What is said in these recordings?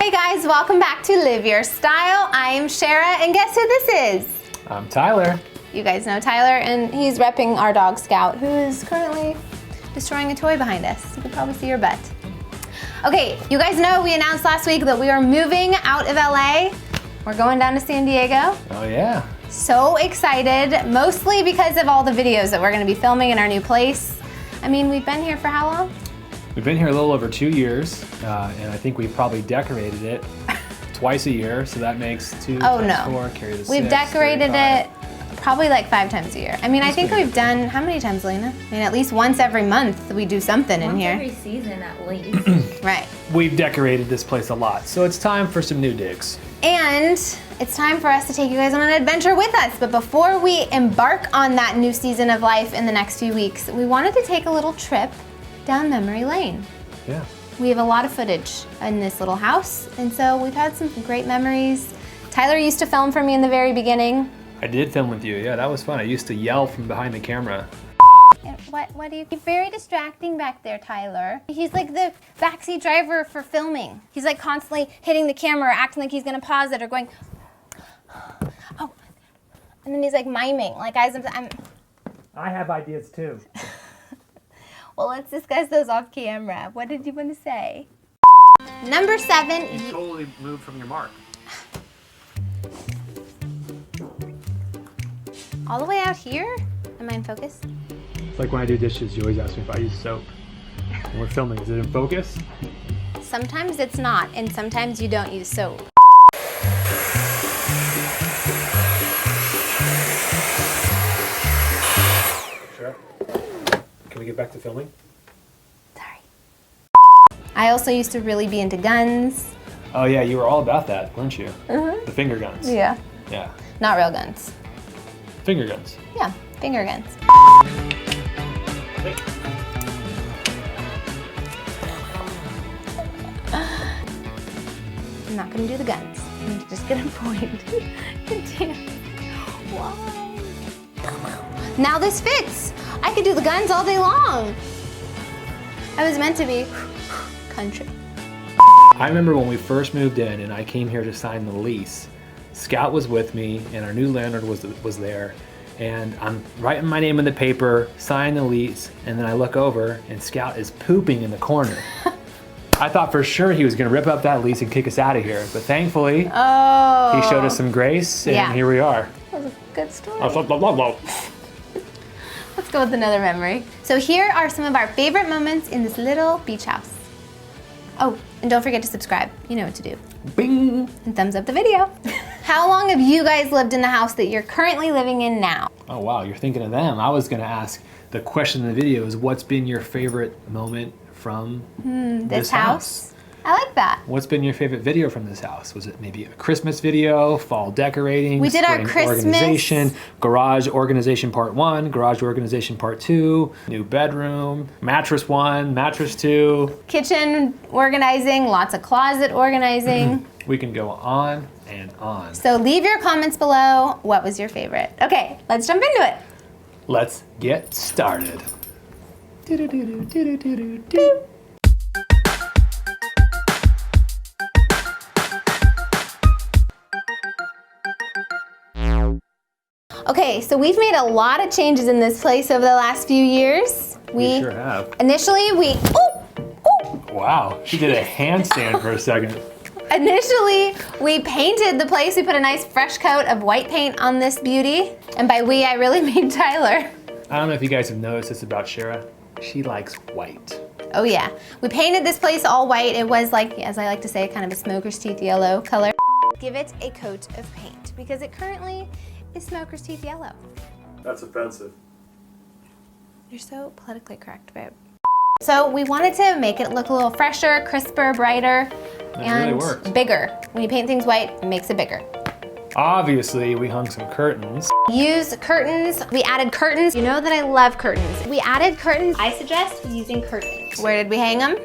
Hey guys, welcome back to Live Your Style. I am Sharrah, and guess who this is? I'm Tyler. You guys know Tyler, and he's repping our dog Scout, who is currently destroying a toy behind us. You can probably see her butt. Okay, you guys know we announced last week that we are moving out of LA. We're going down to San Diego. Oh yeah. So excited, mostly because of all the videos that we're gonna be filming in our new place. I mean, we've been here for how long? We've been here a little over 2 years, and I think we've probably decorated it twice a year, so that makes 2 times 4, carry the 6, We've decorated 35. it probably like 5 times a year. I mean, I think we've done, how many times, Lena? I mean, at least once every month we do something in here. Every season at least. Right. We've decorated this place a lot, so it's time for some new digs. And it's time for us to take you guys on an adventure with us. But before we embark on that new season of life in the next few weeks, we wanted to take a little trip down memory lane. Yeah. We have a lot of footage in this little house, and so we've had some great memories. Tyler used to film for me in the very beginning. I did film with you, yeah, that was fun. I used to yell from behind the camera. And what do you, you're very distracting back there, Tyler. He's like the backseat driver for filming. He's like constantly hitting the camera, acting like he's gonna pause it or going, oh, and then he's like miming, like I have ideas too. Well, let's discuss those off camera. What did you want to say? Number 7. You totally moved from your mark. All the way out here? Am I in focus? It's like when I do dishes, you always ask me if I use soap. When we're filming, is it in focus? Sometimes it's not, and sometimes you don't use soap. Sure. Can we get back to filming? Sorry. I also used to really be into guns. Oh yeah, you were all about that, weren't you? Mm-hmm. The finger guns. Yeah. Yeah. Not real guns. Finger guns. Yeah, finger guns. I'm not gonna do the guns. I'm just gonna point. Damn. Why? Now this fits. I could do the guns all day long. I was meant to be country. I remember when we first moved in and I came here to sign the lease. Scout was with me and our new landlord was there, and I'm writing my name in the paper, signing the lease, and then I look over and Scout is pooping in the corner. I thought for sure he was gonna rip up that lease and kick us out of here, but thankfully he showed us some grace, and here we are. That was a good story. Blah, blah, blah, blah. Let's go with another memory. So here are some of our favorite moments in this little beach house. Oh, and don't forget to subscribe. You know what to do. Bing! And thumbs up the video. How long have you guys lived in the house that you're currently living in now? Oh wow, you're thinking of them. I was gonna ask, the question in the video is, what's been your favorite moment from this house? I like that. What's been your favorite video from this house? Was it maybe a Christmas video, fall decorating, We did our spring Christmas- organization, garage organization part 1, garage organization part 2, new bedroom, mattress 1, mattress 2. Kitchen organizing, lots of closet organizing. We can go on and on. So leave your comments below. What was your favorite? Okay, let's jump into it. Let's get started. Do-do-do-do-do-do-do-do. Okay, so we've made a lot of changes in this place over the last few years. We sure have. Initially, Wow, she did a handstand for a second. Initially, we painted the place. We put a nice fresh coat of white paint on this beauty. And by we, I really mean Tyler. I don't know if you guys have noticed this about Sharrah. She likes white. Oh yeah. We painted this place all white. It was like, as I like to say, kind of a smoker's teeth yellow color. Give it a coat of paint because it currently is smoker's teeth yellow. That's offensive. You're so politically correct, babe. So we wanted to make it look a little fresher, crisper, brighter, and really worked. bigger. When you paint things white, it makes it bigger. Obviously, we hung some curtains. Use curtains. We added curtains. You know that I love curtains. We added curtains. I suggest using curtains. Where did we hang them?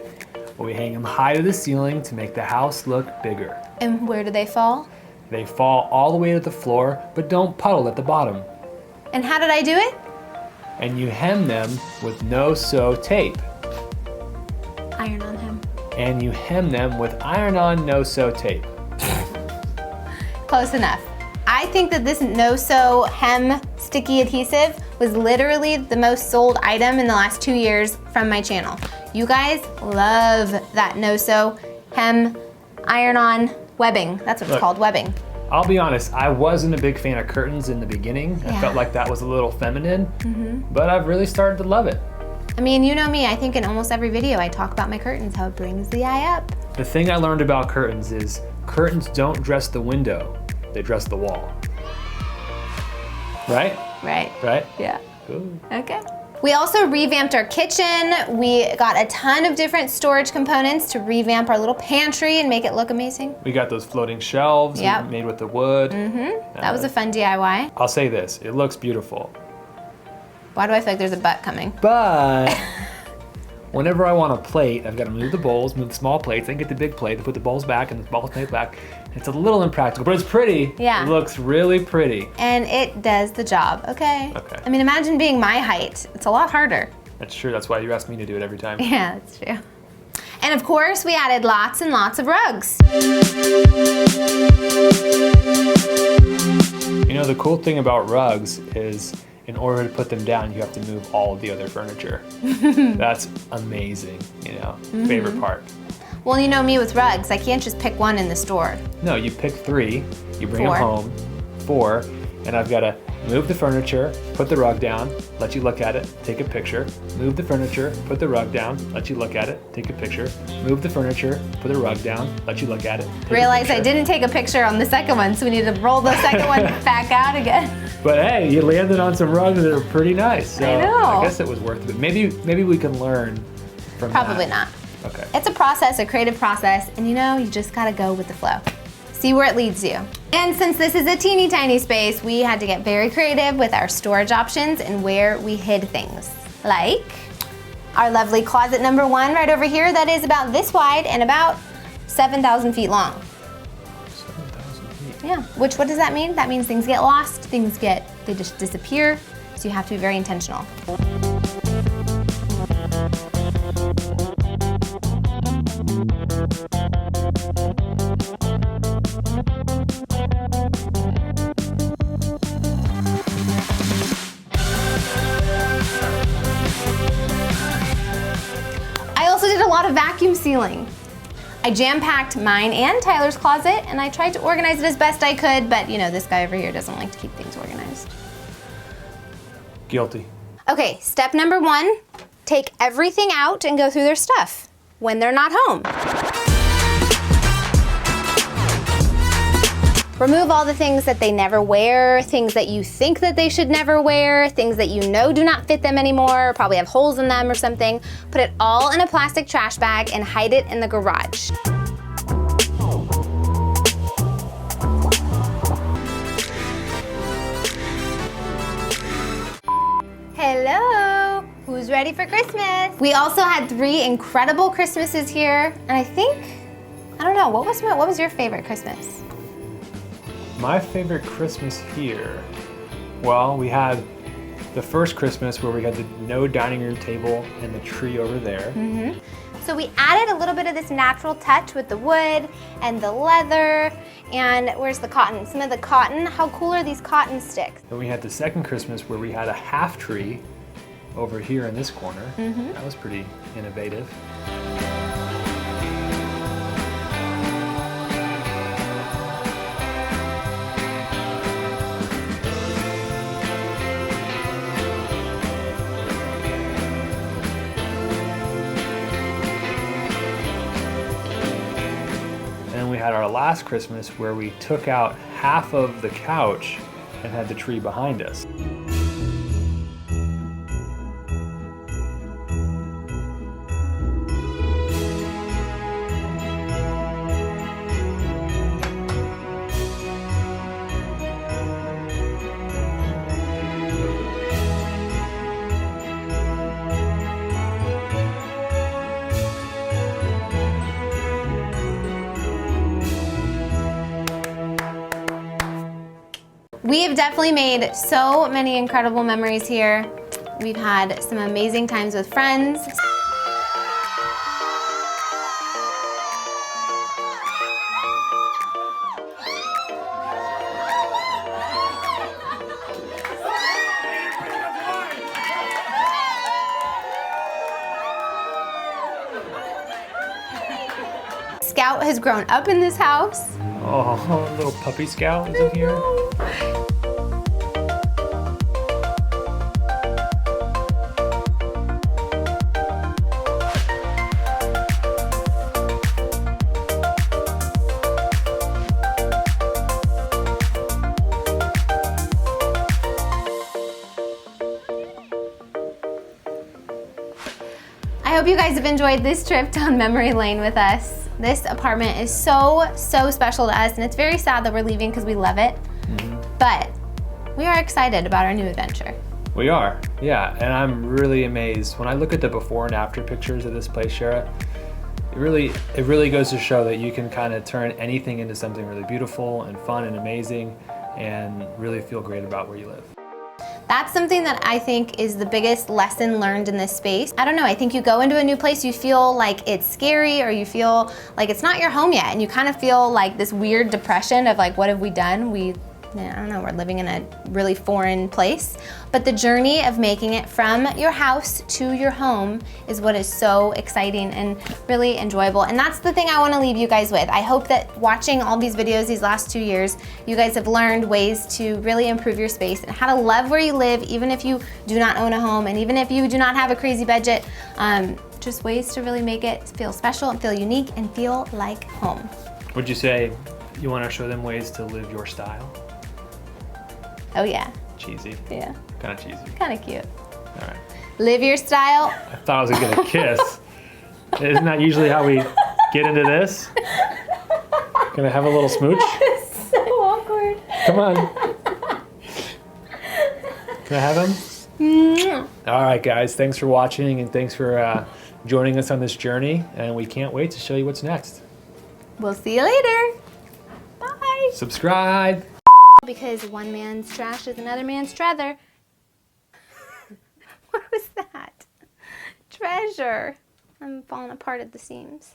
Well, we hang them high to the ceiling to make the house look bigger. And where do they fall? They fall all the way to the floor, but don't puddle at the bottom. And how did I do it? And you hem them with no-sew tape. Iron on him. and you hem them with iron-on no-sew tape. Close enough. I think that this no-sew hem sticky adhesive was literally the most sold item in the last 2 years from my channel. You guys love that no-sew hem iron-on webbing. That's what it's called, webbing. I'll be honest, I wasn't a big fan of curtains in the beginning. I felt like that was a little feminine, but I've really started to love it. I mean, you know me, I think in almost every video I talk about my curtains, how it brings the eye up. The thing I learned about curtains is curtains don't dress the window, they dress the wall. Right? Right. Right? Yeah. Ooh. Okay. We also revamped our kitchen. We got a ton of different storage components to revamp our little pantry and make it look amazing. We got those floating shelves made with the wood. That was a fun DIY. I'll say this, it looks beautiful. Why do I feel like there's a butt coming? But whenever I want a plate, I've got to move the bowls, move the small plates, then get the big plate, to put the bowls back and the ball plate back. It's a little impractical, but it's pretty. Yeah. It looks really pretty. And it does the job, okay? Okay. I mean, imagine being my height. It's a lot harder. That's true, that's why you ask me to do it every time. Yeah, that's true. And of course, we added lots and lots of rugs. You know, the cool thing about rugs is in order to put them down, you have to move all of the other furniture. That's amazing, you know, favorite part. Well, you know me with rugs, I can't just pick one in the store. No, you pick 3, you bring 4. them home, 4, and I've got to move the furniture, put the rug down, let you look at it, take a picture, move the furniture, put the rug down, let you look at it, take a picture, move the furniture, put the rug down, let you look at it, take Realize a I picture. didn't take a picture on the second one, so we need to roll the second one back out again. But hey, you landed on some rugs that are pretty nice. So I know. I guess it was worth it. Maybe we can learn from Probably that. not. Okay. It's a process, a creative process, and you know, you just gotta go with the flow. See where it leads you. And since this is a teeny tiny space, we had to get very creative with our storage options and where we hid things. Like our lovely closet number 1 right over here that is about this wide and about 7,000 feet long. 7,000 feet. Yeah, which what does that mean? That means things get lost, they just disappear, so you have to be very intentional. I also did a lot of vacuum sealing. I jam-packed mine and Tyler's closet, and I tried to organize it as best I could, but you know, this guy over here doesn't like to keep things organized. Guilty. Okay, step number 1, take everything out and go through their stuff when they're not home. Remove all the things that they never wear, things that you think that they should never wear, things that you know do not fit them anymore, probably have holes in them or something. Put it all in a plastic trash bag and hide it in the garage. Hello, who's ready for Christmas? We also had 3 incredible Christmases here, and I don't know, what was your favorite Christmas? My favorite Christmas here, well, we had the first Christmas where we had the no dining room table and the tree over there. So we added a little bit of this natural touch with the wood and the leather, and where's the cotton? Some of the cotton, how cool are these cotton sticks? Then we had the second Christmas where we had a half tree over here in this corner. That was pretty innovative. And we had our last Christmas where we took out half of the couch and had the tree behind us. We have definitely made so many incredible memories here. We've had some amazing times with friends. Scout has grown up in this house. Oh, little puppy Scout is in here. I hope you guys have enjoyed this trip down memory lane with us. This apartment is so special to us, and it's very sad that we're leaving because we love it. But we are excited about our new adventure. We are, yeah, and I'm really amazed. When I look at the before and after pictures of this place, Sharrah, it really goes to show that you can kind of turn anything into something really beautiful and fun and amazing and really feel great about where you live. That's something that I think is the biggest lesson learned in this space. I don't know, I think you go into a new place, you feel like it's scary, or you feel like it's not your home yet, and you kind of feel like this weird depression of like, what have we done? I don't know, we're living in a really foreign place. But the journey of making it from your house to your home is what is so exciting and really enjoyable. And that's the thing I want to leave you guys with. I hope that watching all these videos these last 2 years, you guys have learned ways to really improve your space and how to love where you live, even if you do not own a home and even if you do not have a crazy budget. Just ways to really make it feel special and feel unique and feel like home. Would you say you want to show them ways to live your style? Oh yeah. Cheesy. Yeah. Kind of cheesy. Kind of cute. All right. Live your style. I thought I was gonna kiss. Isn't that usually how we get into this? Gonna have a little smooch? So awkward. Come on. Can I have him? All right, guys. Thanks for watching and thanks for joining us on this journey. And we can't wait to show you what's next. We'll see you later. Bye. Subscribe. Because one man's trash is another man's treasure. What was that? Treasure. I'm falling apart at the seams.